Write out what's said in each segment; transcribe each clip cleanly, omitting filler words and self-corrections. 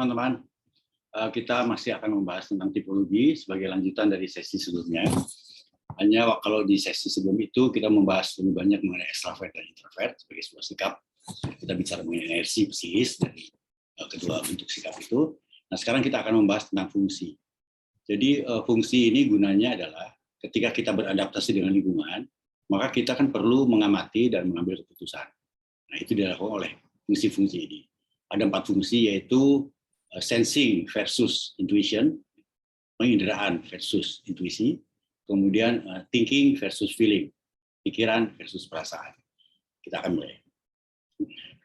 teman-teman. Kita masih akan membahas tentang tipologi sebagai lanjutan dari sesi sebelumnya. Hanya kalau di sesi sebelum itu kita membahas lebih banyak mengenai ekstrovert dan introvert sebagai sebuah sikap. Kita bicara mengenai energi psikis dari kedua bentuk sikap itu. Nah, sekarang kita akan membahas tentang fungsi. Jadi fungsi ini gunanya adalah ketika kita beradaptasi dengan lingkungan, maka kita kan perlu mengamati dan mengambil keputusan. Nah, itu dilakukan oleh fungsi-fungsi ini. Ada 4 fungsi, yaitu sensing versus intuition, penginderaan versus intuisi, kemudian thinking versus feeling, pikiran versus perasaan. Kita akan mulai.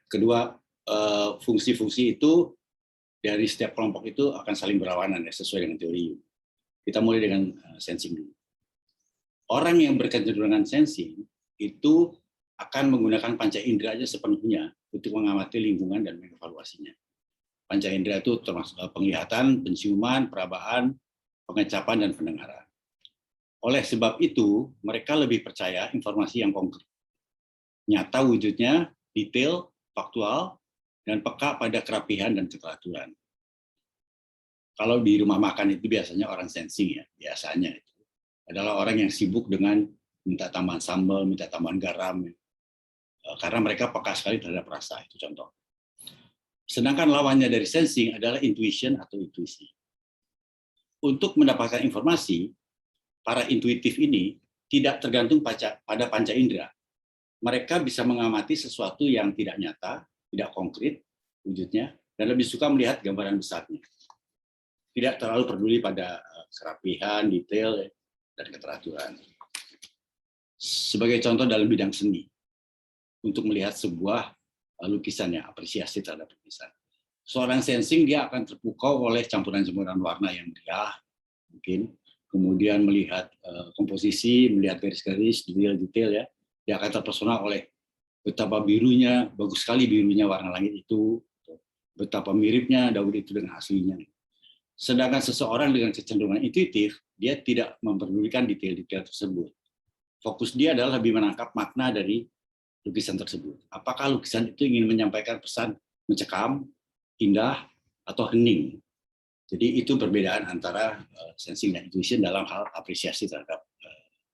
Kedua, fungsi-fungsi itu dari setiap kelompok itu akan saling berlawanan ya, sesuai dengan teori. Kita mulai dengan sensing dulu. Orang yang berkecenderungan sensing itu akan menggunakan panca indera aja sepenuhnya untuk mengamati lingkungan dan mengevaluasinya. Panca indera itu termasuk penglihatan, penciuman, perabaan, pengecapan, dan pendengaran. Oleh sebab itu, mereka lebih percaya informasi yang konkret, nyata wujudnya, detail, faktual, dan peka pada kerapihan dan keteraturan. Kalau di rumah makan itu biasanya orang sensing ya, biasanya itu adalah orang yang sibuk dengan minta tambahan sambal, minta tambahan garam, karena mereka peka sekali terhadap rasa, itu contoh. Sedangkan lawannya dari sensing adalah intuition atau intuisi. Untuk mendapatkan informasi, para intuitif ini tidak tergantung pada panca indera. Mereka bisa mengamati sesuatu yang tidak nyata, tidak konkret wujudnya, dan lebih suka melihat gambaran besarnya. Tidak terlalu peduli pada kerapihan, detail, dan keteraturan. Sebagai contoh dalam bidang seni, untuk melihat sebuah lukisan yang apresiasi terhadap lukisan. Seorang sensing dia akan terpukau oleh campuran-campuran warna yang meriah, mungkin, kemudian melihat komposisi, melihat garis-garis, detail-detail ya, dia akan terpesona oleh betapa birunya, bagus sekali birunya warna langit itu, betapa miripnya daun itu dengan aslinya. Sedangkan seseorang dengan kecenderungan intuitif, dia tidak memperdulikan detail-detail tersebut. Fokus dia adalah lebih menangkap makna dari lukisan tersebut. Apakah lukisan itu ingin menyampaikan pesan mencekam, indah, atau hening? Jadi itu perbedaan antara sensing dan intuition dalam hal apresiasi terhadap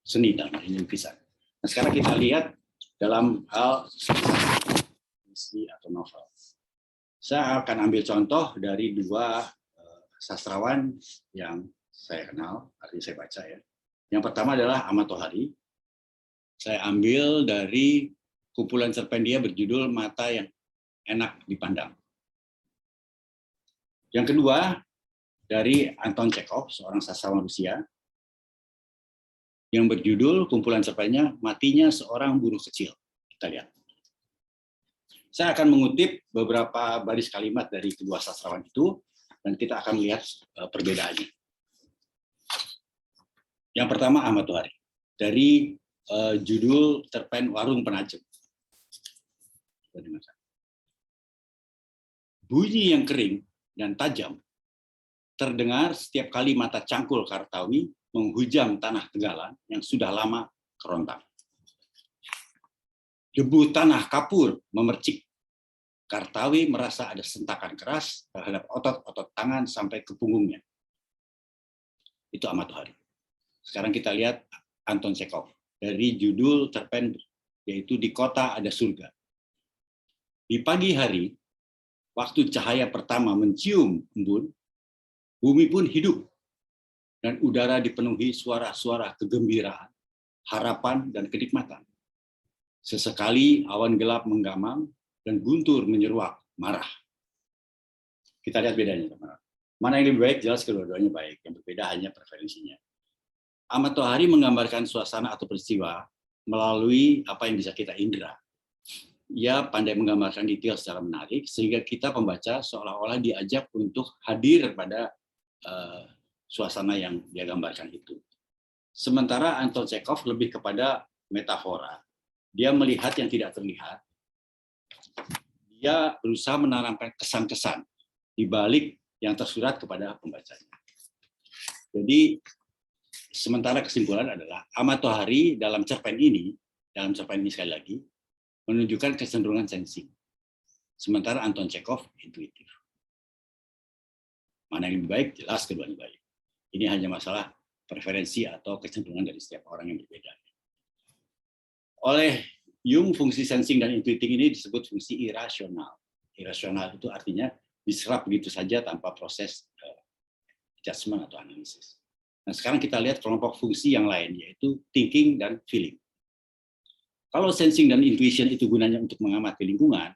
seni dalam hal ini lukisan. Nah, sekarang kita lihat dalam hal puisi atau novel. Saya akan ambil contoh dari 2 sastrawan yang saya kenal, artinya saya baca ya. Yang pertama adalah Ahmad Tohari. Saya ambil dari kumpulan cerpen dia berjudul Mata yang Enak Dipandang. Yang kedua, dari Anton Chekhov, seorang sastrawan Rusia, yang berjudul kumpulan cerpennya Matinya Seorang Buruh Kecil. Kita lihat. Saya akan mengutip beberapa baris kalimat dari kedua sastrawan itu, dan kita akan melihat perbedaannya. Yang pertama, Ahmad Tohari, dari judul cerpen Warung Penajem. Bunyi yang kering dan tajam terdengar setiap kali mata cangkul Kartawi menghujam tanah Tegalan yang sudah lama kerontang. Debu tanah kapur memercik. Kartawi merasa ada sentakan keras terhadap otot-otot tangan sampai ke punggungnya. Itu Ahmad Tohari. Sekarang kita lihat Anton Chekhov dari judul cerpen yaitu Di Kota Ada Surga. Di pagi hari, waktu cahaya pertama mencium embun, bumi pun hidup dan udara dipenuhi suara-suara kegembiraan, harapan, dan kenikmatan. Sesekali awan gelap menggamang dan guntur menyeruak marah. Kita lihat bedanya, teman-teman. Mana yang lebih baik? Jelas kedua-duanya baik. Yang berbeda hanya preferensinya. Ahmad Tohari menggambarkan suasana atau peristiwa melalui apa yang bisa kita indera. Ia pandai menggambarkan detail secara menarik, sehingga kita pembaca seolah-olah diajak untuk hadir pada suasana yang dia gambarkan itu. Sementara Anton Chekhov lebih kepada metafora. Dia melihat yang tidak terlihat. Dia berusaha menanamkan kesan-kesan di balik yang tersurat kepada pembacanya. Jadi, sementara kesimpulan adalah Ahmad Tohari dalam cerpen ini sekali lagi, menunjukkan kecenderungan sensing. Sementara Anton Chekhov intuitif. Mana yang lebih baik? Jelas keduanya baik. Ini hanya masalah preferensi atau kecenderungan dari setiap orang yang berbeda. Oleh Jung, fungsi sensing dan intuiting ini disebut fungsi irasional. Irasional itu artinya diserap begitu saja tanpa proses adjustment atau analisis. Nah, sekarang kita lihat kelompok fungsi yang lain, yaitu thinking dan feeling. Kalau sensing dan intuition itu gunanya untuk mengamati lingkungan,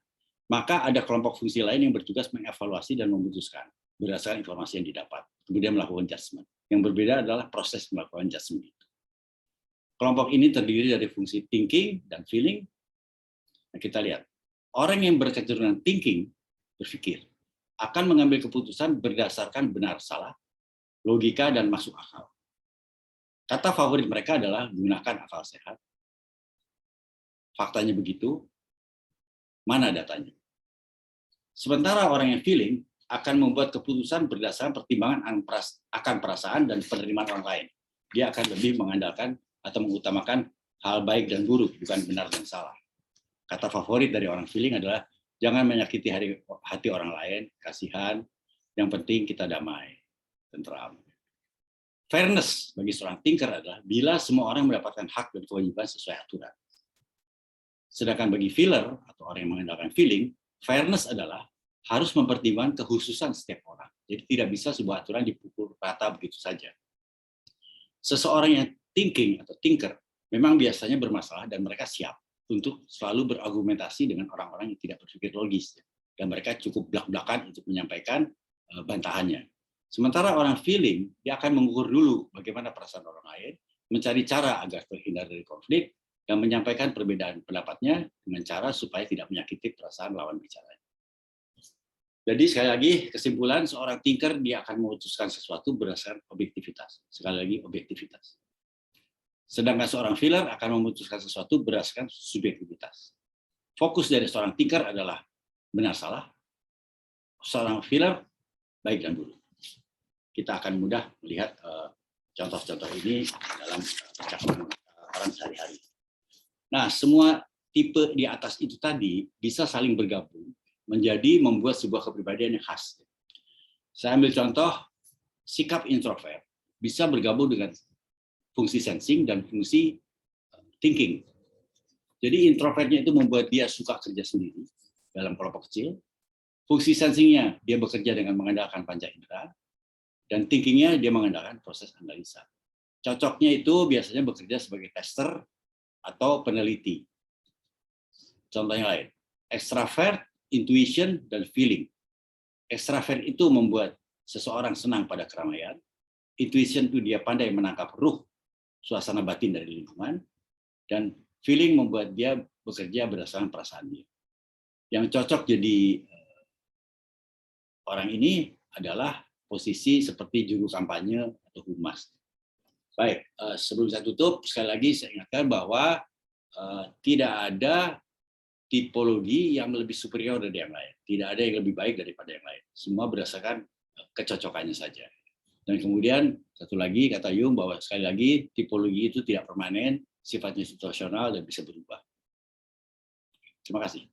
maka ada kelompok fungsi lain yang bertugas mengevaluasi dan memutuskan berdasarkan informasi yang didapat, kemudian melakukan adjustment. Yang berbeda adalah proses melakukan adjustment itu. Kelompok ini terdiri dari fungsi thinking dan feeling. Nah, kita lihat, orang yang berkecenderungan thinking, berpikir, akan mengambil keputusan berdasarkan benar salah, logika, dan masuk akal. Kata favorit mereka adalah gunakan akal sehat. Faktanya begitu, mana datanya? Sementara orang yang feeling akan membuat keputusan berdasarkan pertimbangan akan perasaan dan penerimaan orang lain. Dia akan lebih mengandalkan atau mengutamakan hal baik dan buruk, bukan benar dan salah. Kata favorit dari orang feeling adalah jangan menyakiti hati orang lain, kasihan, yang penting kita damai, tentram. Fairness bagi seorang thinker adalah bila semua orang mendapatkan hak dan kewajiban sesuai aturan. Sedangkan bagi feeler atau orang yang mengandalkan feeling, fairness adalah harus mempertimbangkan kekhususan setiap orang. Jadi tidak bisa sebuah aturan dipukul rata begitu saja. Seseorang yang thinking atau thinker memang biasanya bermasalah dan mereka siap untuk selalu berargumentasi dengan orang-orang yang tidak berpikir logis. Dan mereka cukup blak-blakan untuk menyampaikan bantahannya. Sementara orang feeling, dia akan mengukur dulu bagaimana perasaan orang lain, mencari cara agar terhindar dari konflik, dan menyampaikan perbedaan pendapatnya dengan cara supaya tidak menyakiti perasaan lawan bicara. Jadi sekali lagi, kesimpulan seorang thinker, dia akan memutuskan sesuatu berdasarkan objektivitas. Sekali lagi, objektivitas. Sedangkan seorang feeler akan memutuskan sesuatu berdasarkan subjektivitas. Fokus dari seorang thinker adalah benar salah, seorang feeler baik dan buruk. Kita akan mudah melihat contoh-contoh ini dalam percakapan orang sehari-hari. Nah, semua tipe di atas itu tadi bisa saling bergabung menjadi membuat sebuah kepribadian yang khas. Saya ambil contoh, sikap introvert bisa bergabung dengan fungsi sensing dan fungsi thinking. Jadi introvertnya itu membuat dia suka kerja sendiri dalam kelompok kecil. Fungsi sensingnya dia bekerja dengan mengandalkan panca indera, dan thinkingnya dia mengandalkan proses analisa. Cocoknya itu biasanya bekerja sebagai tester atau peneliti. Contohnya lain, extrovert, intuition, dan feeling. Extrovert itu membuat seseorang senang pada keramaian. Intuition itu dia pandai menangkap ruh, suasana batin dari lingkungan. Dan feeling membuat dia bekerja berdasarkan perasaan dia. Yang cocok jadi orang ini adalah posisi seperti juru kampanye atau humas. Baik, sebelum saya tutup, sekali lagi saya ingatkan bahwa tidak ada tipologi yang lebih superior dari yang lain. Tidak ada yang lebih baik daripada yang lain. Semua berdasarkan kecocokannya saja. Dan kemudian, satu lagi, kata Jung, bahwa sekali lagi, tipologi itu tidak permanen, sifatnya situasional, dan bisa berubah. Terima kasih.